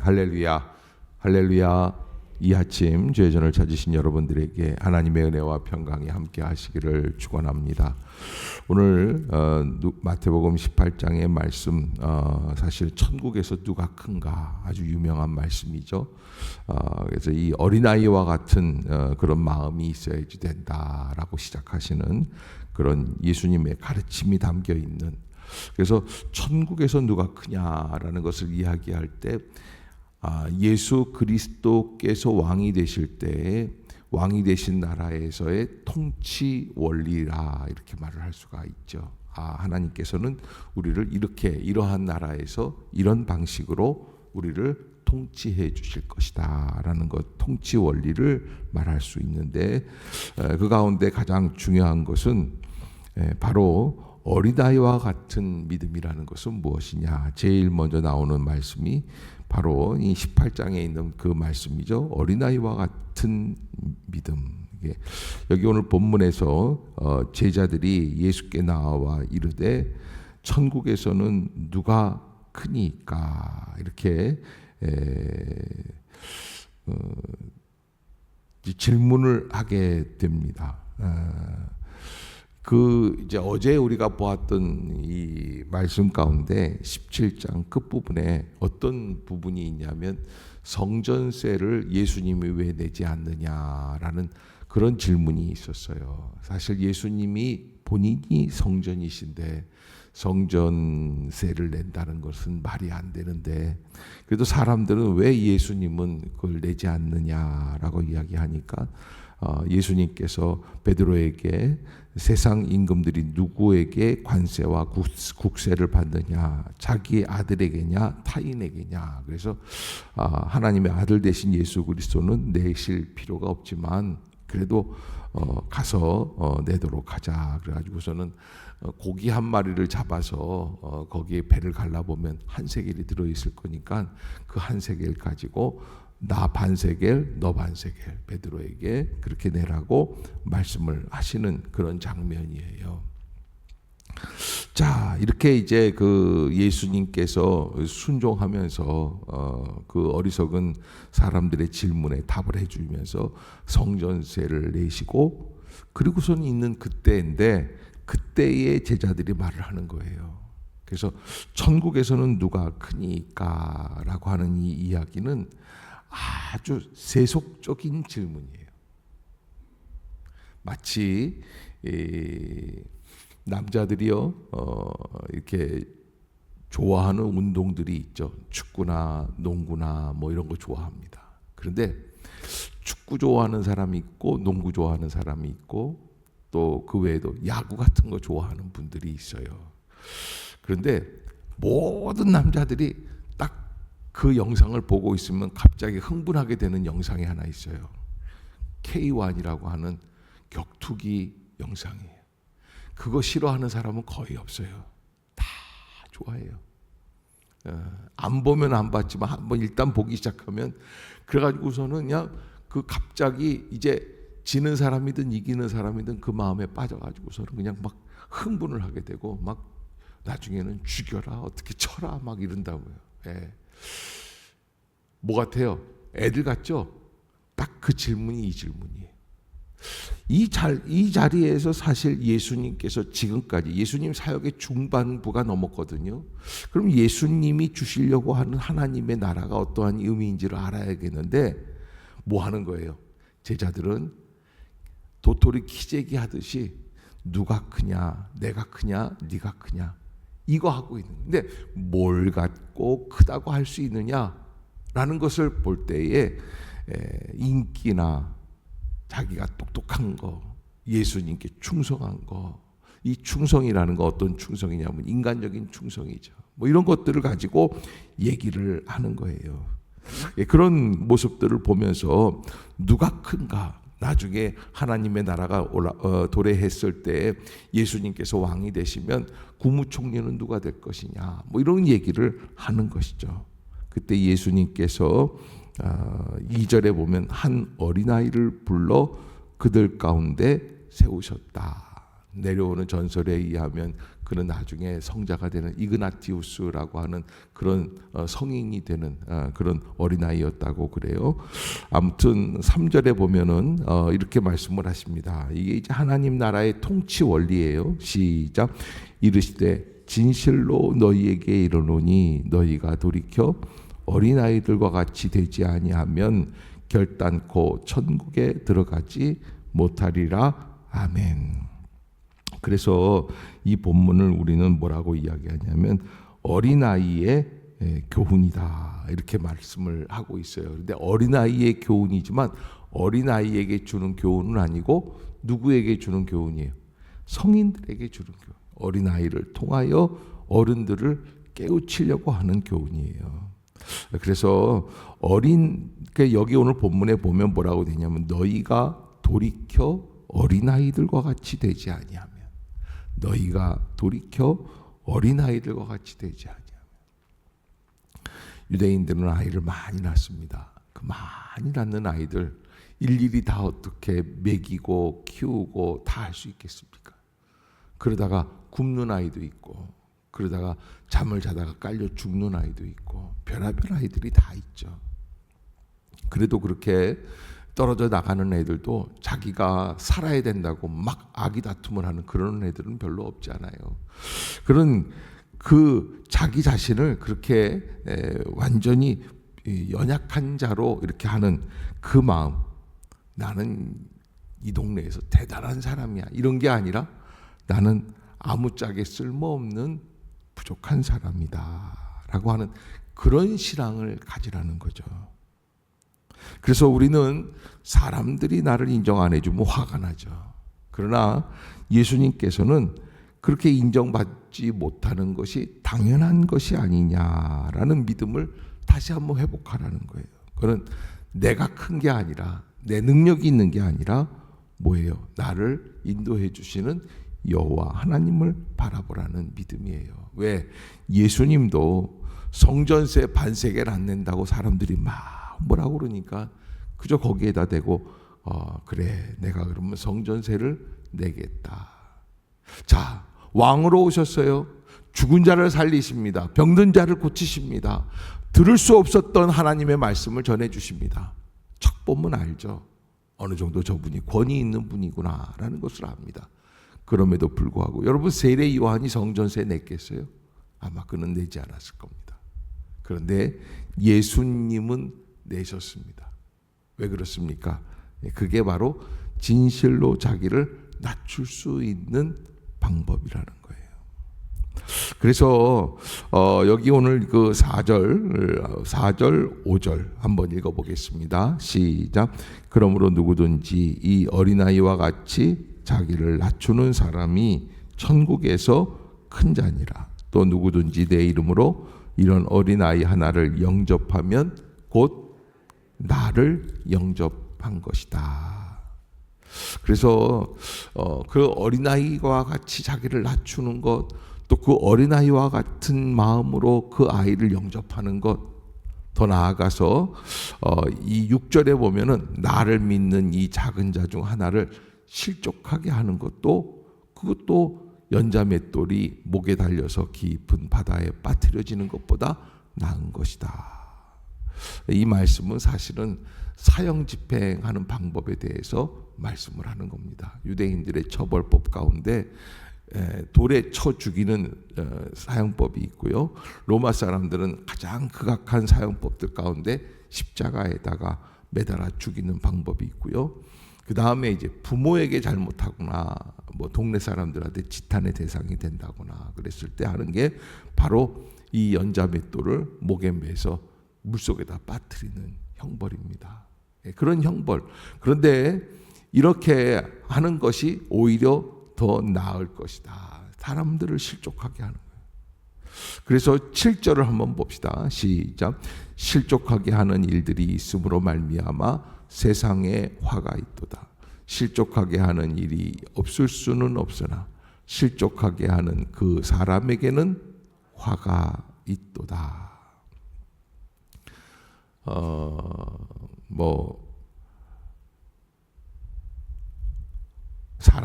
할렐루야, 할렐루야. 이 아침 죄전을 찾으신 여러분들에게 하나님의 은혜와 평강이 함께 하시기를 축원합니다. 오늘 마태복음 18장의 말씀, 사실 천국에서 누가 큰가 아주 유명한 말씀이죠. 그래서 이 어린아이와 같은 그런 마음이 있어야지 된다라고 시작하시는 그런 예수님의 가르침이 담겨 있는, 그래서 천국에서 누가 크냐라는 것을 이야기할 때 예수 그리스도께서 왕이 되실 때 왕이 되신 나라에서의 통치 원리라 이렇게 말을 할 수가 있죠. 하나님께서는 우리를 이러한 나라에서 이런 방식으로 우리를 통치해 주실 것이다 라는 것, 통치 원리를 말할 수 있는데, 그 가운데 가장 중요한 것은 바로 어린아이와 같은 믿음이라는 것은 무엇이냐. 제일 먼저 나오는 말씀이 바로 이 18장에 있는 그 말씀이죠. 어린아이와 같은 믿음. 여기 오늘 본문에서 제자들이 예수께 나와 이르되 천국에서는 누가 크니까 이렇게 질문을 하게 됩니다. 이제 어제 우리가 보았던 이 말씀 가운데 17장 끝부분에 어떤 부분이 있냐면 성전세를 예수님이 왜 내지 않느냐라는 그런 질문이 있었어요. 사실 예수님이 본인이 성전이신데 성전세를 낸다는 것은 말이 안 되는데, 그래도 사람들은 왜 예수님은 그걸 내지 않느냐라고 이야기하니까 예수님께서 베드로에게 세상 임금들이 누구에게 관세와 국세를 받느냐, 자기의 아들에게냐 타인에게냐. 그래서 하나님의 아들 되신 예수 그리스도는 내실 필요가 없지만 그래도 가서 내도록 하자. 그래가지고서는 고기 한 마리를 잡아서 거기에 배를 갈라보면 한 세겔이 들어있을 거니까 그 한 세겔 가지고 나 반세겔 너 반세겔 베드로에게 그렇게 내라고 말씀을 하시는 그런 장면이에요. 자, 이렇게 이제 그 예수님께서 순종하면서 그 어리석은 사람들의 질문에 답을 해주면서 성전세를 내시고, 그리고선 있는 그때인데 그때의 제자들이 말을 하는 거예요. 그래서 천국에서는 누가 크니까 라고 하는 이 이야기는 아주 세속적인 질문이에요. 마치 남자들이요 이렇게 좋아하는 운동들이 있죠. 축구나 농구나 뭐 이런 거 좋아합니다. 그런데 축구 좋아하는 사람이 있고 농구 좋아하는 사람이 있고 또 그 외에도 야구 같은 거 좋아하는 분들이 있어요. 그런데 모든 남자들이 딱 그 영상을 보고 있으면 갑자기 흥분하게 되는 영상이 하나 있어요. K1이라고 하는 격투기 영상이에요. 그거 싫어하는 사람은 거의 없어요. 다 좋아해요. 안 보면 안 봤지만 한번 일단 보기 시작하면, 그래가지고서는 그냥 그 갑자기 이제 지는 사람이든 이기는 사람이든 그 마음에 빠져가지고서는 그냥 막 흥분을 하게 되고 막 나중에는 죽여라 어떻게 쳐라 막 이런다고요. 뭐 같아요? 애들 같죠? 딱 그 질문이 이 질문이에요. 이 자리에서 사실 예수님께서 지금까지 예수님 사역의 중반부가 넘었거든요. 그럼 예수님이 주시려고 하는 하나님의 나라가 어떠한 의미인지를 알아야겠는데 뭐 하는 거예요? 제자들은 도토리 키재기 하듯이 누가 크냐, 내가 크냐, 네가 크냐 이거 하고 있는데 뭘 갖고 크다고 할 수 있느냐라는 것을 볼 때에 인기나 자기가 똑똑한 거, 예수님께 충성한 거, 이 충성이라는 거 어떤 충성이냐면 인간적인 충성이죠. 뭐 이런 것들을 가지고 얘기를 하는 거예요. 그런 모습들을 보면서 누가 큰가, 나중에 하나님의 나라가 도래했을 때 예수님께서 왕이 되시면 국무총리는 누가 될 것이냐, 뭐 이런 얘기를 하는 것이죠. 그때 예수님께서 2절에 보면 한 어린아이를 불러 그들 가운데 세우셨다. 내려오는 전설에 의하면 그는 나중에 성자가 되는 이그나티우스라고 하는 그런 성인이 되는 그런 어린아이였다고 그래요. 아무튼 3절에 보면은 이렇게 말씀을 하십니다. 이게 이제 하나님 나라의 통치 원리예요. 시작. 이르시되 진실로 너희에게 이르노니 너희가 돌이켜 어린아이들과 같이 되지 아니하면 결단코 천국에 들어가지 못하리라. 아멘. 그래서 이 본문을 우리는 뭐라고 이야기하냐면 어린아이의 교훈이다 이렇게 말씀을 하고 있어요. 그런데 어린아이의 교훈이지만 어린아이에게 주는 교훈은 아니고 누구에게 주는 교훈이에요? 성인들에게 주는 교훈. 어린아이를 통하여 어른들을 깨우치려고 하는 교훈이에요. 그래서 그러니까 여기 오늘 본문에 보면 뭐라고 되냐면 너희가 돌이켜 어린아이들과 같이 되지 아니하면 너희가 돌이켜 어린아이들과 같이 되지 아니하면 유대인들은 아이를 많이 낳습니다. 그 많이 낳는 아이들 일일이 다 어떻게 먹이고 키우고 다 할 수 있겠습니까? 그러다가 굶는 아이도 있고 그러다가 잠을 자다가 깔려 죽는 아이도 있고 별의별 아이들이 다 있죠. 그래도 그렇게 떨어져 나가는 애들도 자기가 살아야 된다고 막 아기 다툼을 하는 그런 애들은 별로 없지 않아요. 그런 그 자기 자신을 그렇게 완전히 연약한 자로 이렇게 하는 그 마음, 나는 이 동네에서 대단한 사람이야 이런 게 아니라 나는 아무짝에 쓸모없는 부족한 사람이다 라고 하는 그런 신앙을 가지라는 거죠. 그래서 우리는 사람들이 나를 인정 안 해주면 화가 나죠. 그러나 예수님께서는 그렇게 인정받지 못하는 것이 당연한 것이 아니냐라는 믿음을 다시 한번 회복하라는 거예요. 그건 내가 큰 게 아니라 내 능력이 있는 게 아니라 뭐예요? 나를 인도해 주시는 여호와 하나님을 바라보라는 믿음이에요. 왜? 예수님도 성전세 반세계를 안 낸다고 사람들이 막 뭐라고 그러니까 그저 거기에다 대고 그래 내가 그러면 성전세를 내겠다. 자, 왕으로 오셨어요. 죽은 자를 살리십니다. 병든 자를 고치십니다. 들을 수 없었던 하나님의 말씀을 전해주십니다. 척 보면 알죠. 어느 정도 저분이 권위 있는 분이구나라는 것을 압니다. 그럼에도 불구하고 여러분 세례 요한이 성전세 냈겠어요? 아마 그는 내지 않았을 겁니다. 그런데 예수님은 내셨습니다. 왜 그렇습니까? 그게 바로 진실로 자기를 낮출 수 있는 방법이라는 거예요. 그래서 여기 오늘 그 4절 5절 한번 읽어보겠습니다. 시작. 그러므로 누구든지 이 어린아이와 같이 자기를 낮추는 사람이 천국에서 큰 자니라. 또 누구든지 내 이름으로 이런 어린아이 하나를 영접하면 곧 나를 영접한 것이다. 그래서 그 어린아이와 같이 자기를 낮추는 것, 또 그 어린아이와 같은 마음으로 그 아이를 영접하는 것, 더 나아가서 이 6절에 보면은 나를 믿는 이 작은 자 중 하나를 실족하게 하는 것도 그것도 연자맷돌이 목에 달려서 깊은 바다에 빠뜨려지는 것보다 나은 것이다. 이 말씀은 사실은 사형 집행하는 방법에 대해서 말씀을 하는 겁니다. 유대인들의 처벌법 가운데 돌에 쳐 죽이는 사형법이 있고요. 로마 사람들은 가장 극악한 사형법들 가운데 십자가에다가 매달아 죽이는 방법이 있고요. 그 다음에 이제 부모에게 잘못하거나 뭐 동네 사람들한테 지탄의 대상이 된다거나 그랬을 때 하는 게 바로 이 연자맷돌을 목에 매서 물속에다 빠뜨리는 형벌입니다. 그런 형벌. 그런데 이렇게 하는 것이 오히려 더 나을 것이다. 사람들을 실족하게 하는 거예요. 그래서 7절을 한번 봅시다. 시작. 실족하게 하는 일들이 있음으로 말미암아 세상에 화가 있도다. 실족하게 하는 일이 없을 수는 없으나 실족하게 하는 그 사람에게는 화가 있도다.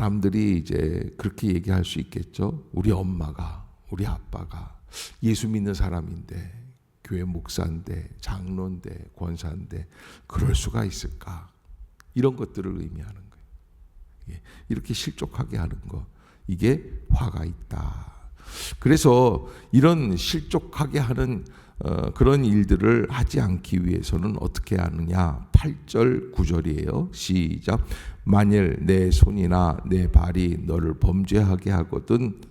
사람들이 이제 그렇게 얘기할 수 있겠죠. 우리 엄마가, 우리 아빠가 예수 믿는 사람인데, 교회 목사인데, 장로인데, 권사인데 그럴 수가 있을까? 이런 것들을 의미하는 거예요. 이렇게 실족하게 하는 거, 이게 화가 있다. 그래서 이런 실족하게 하는 그런 일들을 하지 않기 위해서는 어떻게 하느냐? 8절 9절이에요. 시작. 만일 내 손이나 내 발이 너를 범죄하게 하거든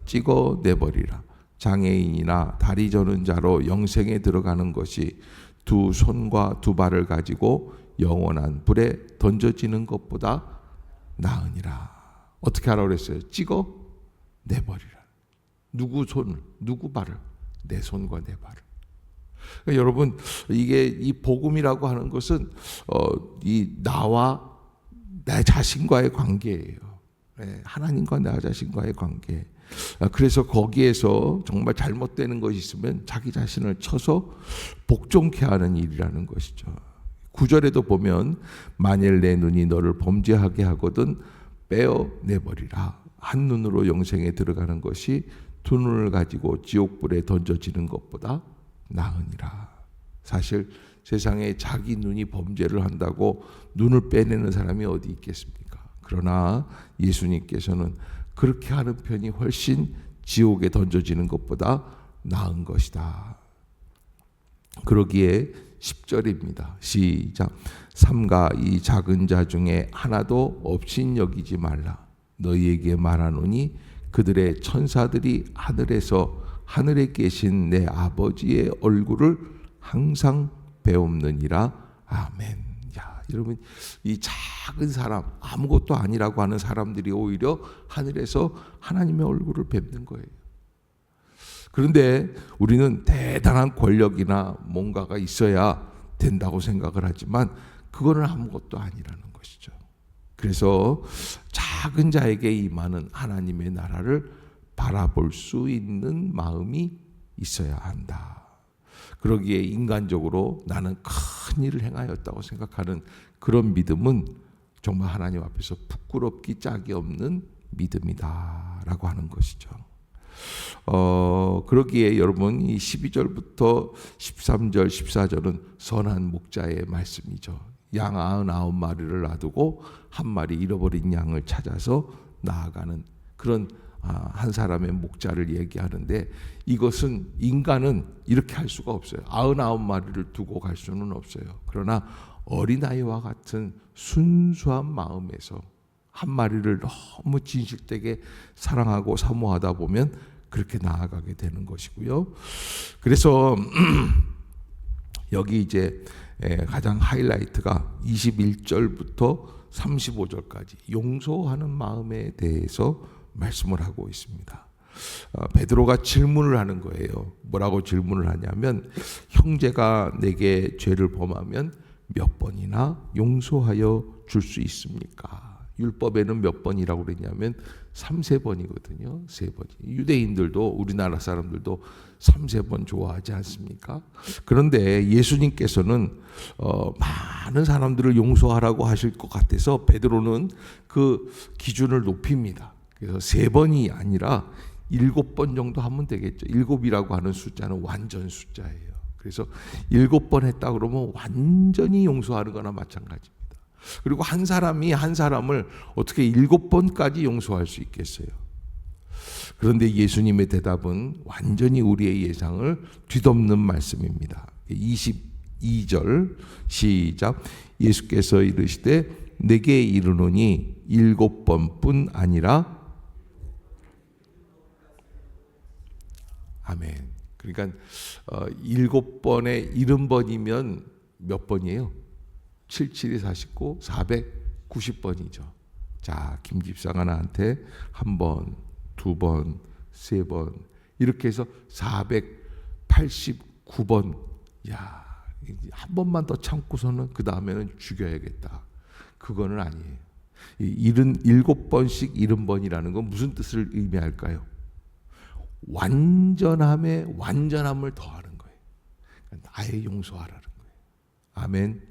찍어 내버리라. 장애인이나 다리 저는 자로 영생에 들어가는 것이 두 손과 두 발을 가지고 영원한 불에 던져지는 것보다 나으니라. 어떻게 하라고 그랬어요? 찍어 내버리라. 누구 손을, 누구 발을? 내 손과 내 발을. 그러니까 여러분, 이게 이 복음이라고 하는 것은 이 나와 내 자신과의 관계예요. 하나님과 나 자신과의 관계. 그래서 거기에서 정말 잘못되는 것이 있으면 자기 자신을 쳐서 복종케 하는 일이라는 것이죠. 9절에도 보면 만일 내 눈이 너를 범죄하게 하거든 빼어내버리라. 한 눈으로 영생에 들어가는 것이 두 눈을 가지고 지옥불에 던져지는 것보다 나으니라. 사실 세상에 자기 눈이 범죄를 한다고 눈을 빼내는 사람이 어디 있겠습니까? 그러나 예수님께서는 그렇게 하는 편이 훨씬 지옥에 던져지는 것보다 나은 것이다. 그러기에 10절입니다. 시작. 삼가 이 작은 자 중에 하나도 없인 여기지 말라. 너희에게 말하노니 그들의 천사들이 하늘에 계신 내 아버지의 얼굴을 항상 배움느니라. 아멘. 야, 여러분, 이 작은 사람, 아무것도 아니라고 하는 사람들이 오히려 하늘에서 하나님의 얼굴을 뵙는 거예요. 그런데 우리는 대단한 권력이나 뭔가가 있어야 된다고 생각을 하지만 그거는 아무것도 아니라는 것이죠. 그래서 작은 자에게 임하는 하나님의 나라를 바라볼 수 있는 마음이 있어야 한다. 그러기에 인간적으로 나는 큰 일을 행하였다고 생각하는 그런 믿음은 정말 하나님 앞에서 부끄럽기 짝이 없는 믿음이다라고 하는 것이죠. 그러기에 여러분 이 12절부터 13절, 14절은 선한 목자의 말씀이죠. 양 99마리를 놔두고 한 마리 잃어버린 양을 찾아서 나아가는 그런 한 사람의 목자를 얘기하는데, 이것은 인간은 이렇게 할 수가 없어요. 99마리를 두고 갈 수는 없어요. 그러나 어린아이와 같은 순수한 마음에서 한 마리를 너무 진실되게 사랑하고 사모하다 보면 그렇게 나아가게 되는 것이고요. 그래서 여기 이제 가장 하이라이트가 21절부터 35절까지 용서하는 마음에 대해서 말씀을 하고 있습니다. 베드로가 질문을 하는 거예요. 뭐라고 질문을 하냐면, 형제가 내게 죄를 범하면 몇 번이나 용서하여 줄 수 있습니까? 율법에는 몇 번이라고 그랬냐면 3-3번이거든요. 3번. 유대인들도, 우리나라 사람들도 3-3번 좋아하지 않습니까? 그런데 예수님께서는 많은 사람들을 용서하라고 하실 것 같아서 베드로는 그 기준을 높입니다. 그래서 3번이 아니라 7번 정도 하면 되겠죠. 7이라고 하는 숫자는 완전 숫자예요. 그래서 7번 했다 그러면 완전히 용서하는 거나 마찬가지입니다. 그리고 한 사람이 한 사람을 어떻게 7번까지 용서할 수 있겠어요? 그런데 예수님의 대답은 완전히 우리의 예상을 뒤덮는 말씀입니다. 22절 시작. 예수께서 이르시되 내게 이르노니 7번뿐 아니라 아멘. 그러니까 7번에 70번이면 몇 번이에요? 77이 49, 490번이죠. 자, 김 집사가 나한테 1번, 2번, 3번 이렇게 해서 489번. 야, 한 번만 더 참고서는 그 다음에는 죽여야겠다. 그거는 아니에요. 77번씩 70번이라는 건 무슨 뜻을 의미할까요? 완전함에 완전함을 더하는 거예요. 아예 용서하라는 거예요. 아멘.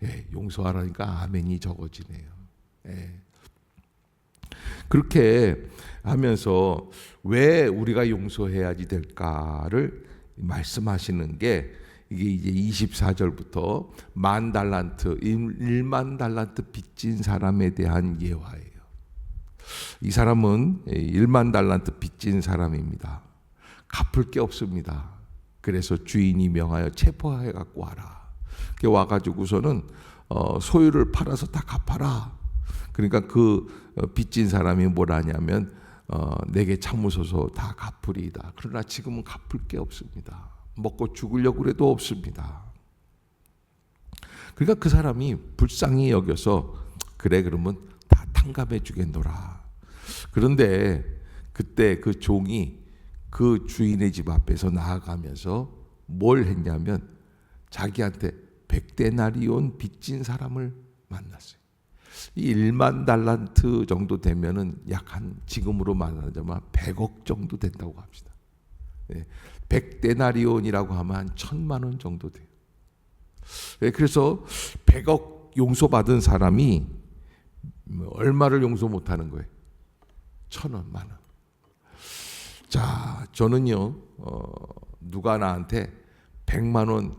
예, 용서하라니까 아멘이 적어지네요. 예. 그렇게 하면서 왜 우리가 용서해야지 될까를 말씀하시는 게 이게 이제 24절부터 10,000달란트, 1만 달란트 빚진 사람에 대한 예화예요. 이 사람은 1만 달란트 빚진 사람입니다. 갚을 게 없습니다. 그래서 주인이 명하여 체포해 갖고 와라. 와가지고서는 소유를 팔아서 다 갚아라. 그러니까 그 빚진 사람이 뭐라냐면 내게 참으소서 다 갚으리이다. 그러나 지금은 갚을 게 없습니다. 먹고 죽으려고 그래도 없습니다. 그러니까 그 사람이 불쌍히 여겨서 그래 그러면 다 탕감해 주겠노라. 그런데 그때 그 종이 그 주인의 집 앞에서 나아가면서 뭘 했냐면 자기한테 100데나리온 빚진 사람을 만났어요. 이 1만 달란트 정도 되면은 약 한 지금으로 말하자면 100억 정도 된다고 합시다. 100데나리온이라고 하면 한 1,000만 원 정도 돼요. 그래서 100억 용서받은 사람이 얼마를 용서 못하는 거예요? 1,000원, 만 원. 자, 저는요 누가 나한테 100만 원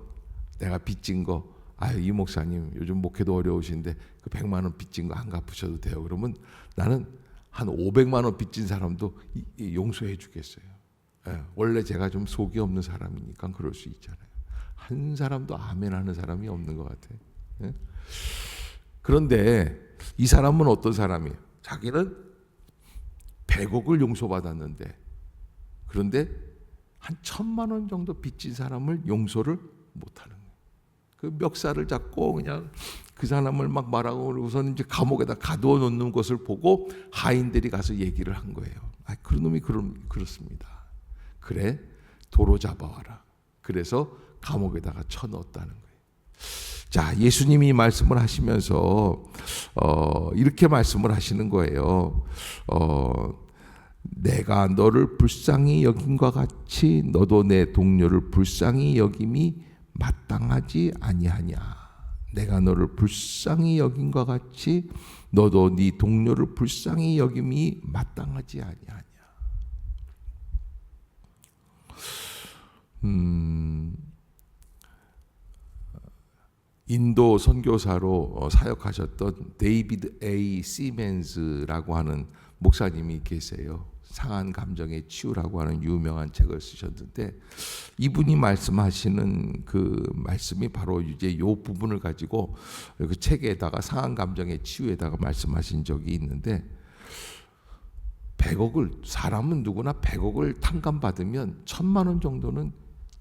내가 빚진 거, 이 목사님 요즘 목회도 어려우신데 그 100만 원 빚진 거 안 갚으셔도 돼요. 그러면 나는 한 500만 원 빚진 사람도 용서해 주겠어요. 원래 제가 좀 속이 없는 사람이니까 그럴 수 있잖아요. 한 사람도 아멘 하는 사람이 없는 것 같아요. 그런데 이 사람은 어떤 사람이에요? 자기는 100억을 용서받았는데 그런데 한 1,000만 원 정도 빚진 사람을 용서를 못하는 거예요. 그 멱살을 잡고 그냥 그 사람을 막 말하고 우선 이제 감옥에다 가두어 놓는 것을 보고 하인들이 가서 얘기를 한 거예요. 그런 놈이 그렇습니다. 그래 도로 잡아와라. 그래서 감옥에다가 쳐넣었다는 거예요. 자, 예수님이 말씀을 하시면서 이렇게 말씀을 하시는 거예요. 내가 너를 불쌍히 여김과 같이 너도 내 동료를 불쌍히 여김이 마땅하지 아니하냐. 내가 너를 불쌍히 여김과 같이 너도 네 동료를 불쌍히 여김이 마땅하지 아니하냐. 인도 선교사로 사역하셨던 데이비드 A. 시멘즈라고 하는 목사님이 계세요. 상한 감정의 치유라고 하는 유명한 책을 쓰셨는데 이분이 말씀하시는 그 말씀이 바로 이제 이 부분을 가지고 그 책에다가 상한 감정의 치유에다가 말씀하신 적이 있는데 100억을 사람은 누구나 100억을 탕감받으면 1,000만 원 정도는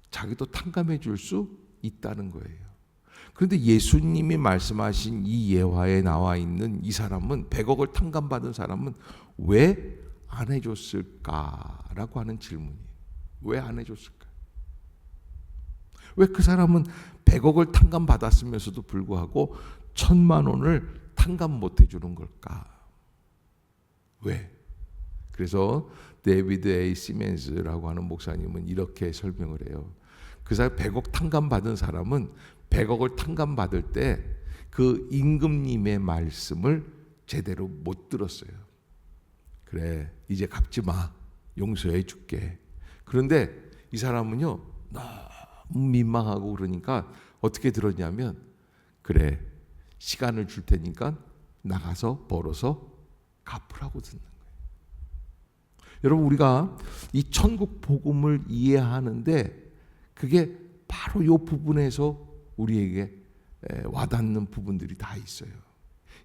자기도 탕감해 줄 수 있다는 거예요. 그런데 예수님이 말씀하신 이 예화에 나와 있는 이 사람은 100억을 탕감받은 사람은 왜 안 해줬을까라고 하는 질문이에요. 왜 안 해줬을까? 왜 그 사람은 100억을 탕감받았으면서도 불구하고 1,000만 원을 탕감 못 해주는 걸까? 왜? 그래서 데이비드 A. 시멘즈라고 하는 목사님은 이렇게 설명을 해요. 그 사람 100억 탕감받은 사람은 100억을 탕감받을 때 그 임금님의 말씀을 제대로 못 들었어요. 그래, 이제 갚지 마. 용서해 줄게. 그런데 이 사람은요, 너무 민망하고 그러니까 어떻게 들었냐면, 그래, 시간을 줄 테니까 나가서 벌어서 갚으라고 듣는 거예요. 여러분, 우리가 이 천국 복음을 이해하는데 그게 바로 이 부분에서 우리에게 와닿는 부분들이 다 있어요.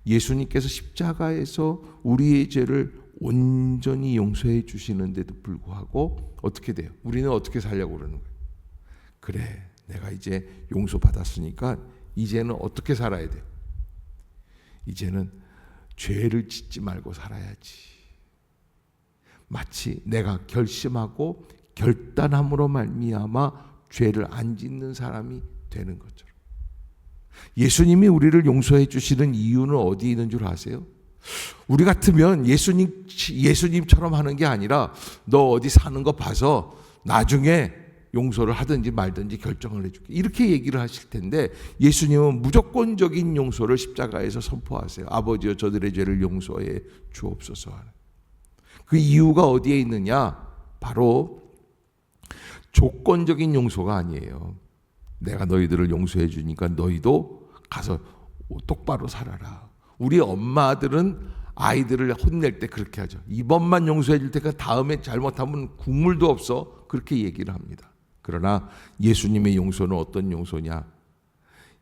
예수님께서 십자가에서 우리의 죄를 온전히 용서해 주시는데도 불구하고 어떻게 돼요? 우리는 어떻게 살려고 그러는 거예요? 그래, 내가 이제 용서받았으니까 이제는 어떻게 살아야 돼요? 이제는 죄를 짓지 말고 살아야지. 마치 내가 결심하고 결단함으로 말미암아 죄를 안 짓는 사람이 되는 것처럼. 예수님이 우리를 용서해 주시는 이유는 어디에 있는 줄 아세요? 우리 같으면 예수님처럼 하는 게 아니라 너 어디 사는 거 봐서 나중에 용서를 하든지 말든지 결정을 해줄게. 이렇게 얘기를 하실 텐데 예수님은 무조건적인 용서를 십자가에서 선포하세요. 아버지여 저들의 죄를 용서해 주옵소서. 그 이유가 어디에 있느냐? 바로 조건적인 용서가 아니에요. 내가 너희들을 용서해 주니까 너희도 가서 똑바로 살아라. 우리 엄마들은 아이들을 혼낼 때 그렇게 하죠. 이번만 용서해 줄 테니까 다음에 잘못하면 국물도 없어. 그렇게 얘기를 합니다. 그러나 예수님의 용서는 어떤 용서냐?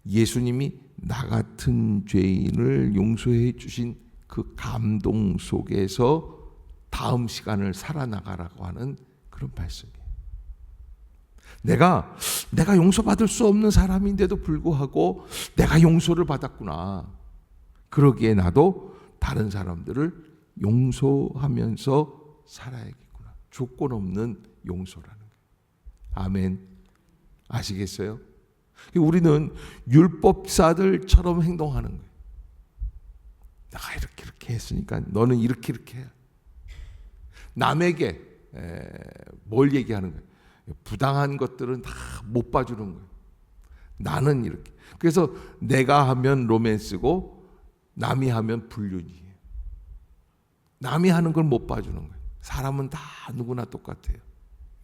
예수님이 나 같은 죄인을 용서해 주신 그 감동 속에서 다음 시간을 살아나가라고 하는 그런 말씀이에요. 내가 용서받을 수 없는 사람인데도 불구하고 내가 용서를 받았구나. 그러기에 나도 다른 사람들을 용서하면서 살아야겠구나. 조건 없는 용서라는 거예요. 아멘. 아시겠어요? 우리는 율법사들처럼 행동하는 거예요. 내가 이렇게 했으니까 너는 이렇게 해야. 남에게 뭘 얘기하는 거예요? 부당한 것들은 다 못 봐주는 거예요. 나는 이렇게. 그래서 내가 하면 로맨스고 남이 하면 불륜이에요. 남이 하는 걸 못 봐주는 거예요. 사람은 다 누구나 똑같아요.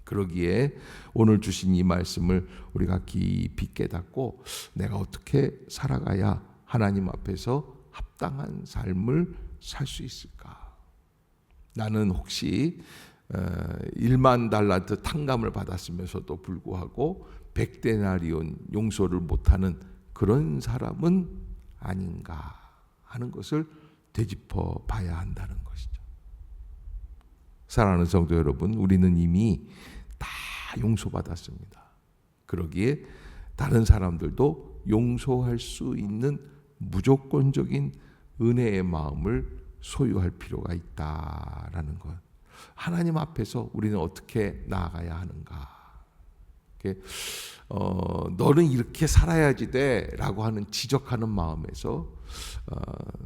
그러기에 오늘 주신 이 말씀을 우리가 깊이 깨닫고 내가 어떻게 살아가야 하나님 앞에서 합당한 삶을 살 수 있을까? 나는 혹시 1만 달란트 탕감을 받았으면서도 불구하고 100데나리온 용서를 못하는 그런 사람은 아닌가 하는 것을 되짚어 봐야 한다는 것이죠. 사랑하는 성도 여러분, 우리는 이미 다 용서받았습니다. 그러기에 다른 사람들도 용서할 수 있는 무조건적인 은혜의 마음을 소유할 필요가 있다라는 것. 하나님 앞에서 우리는 어떻게 나아가야 하는가? 너는 이렇게 살아야지 돼라고 하는 지적하는 마음에서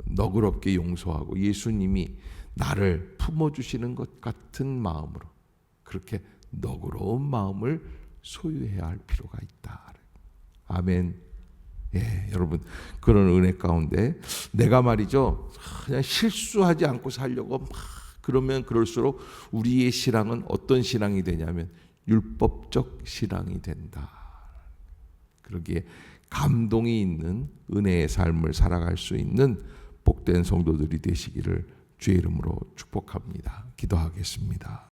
너그럽게 용서하고 예수님이 나를 품어주시는 것 같은 마음으로 그렇게 너그러운 마음을 소유해야 할 필요가 있다. 아멘. 예, 여러분 그런 은혜 가운데 내가 말이죠 그냥 실수하지 않고 살려고 막 그러면 그럴수록 우리의 신앙은 어떤 신앙이 되냐면 율법적 신앙이 된다. 그러기에 감동이 있는 은혜의 삶을 살아갈 수 있는 복된 성도들이 되시기를 주의 이름으로 축복합니다. 기도하겠습니다.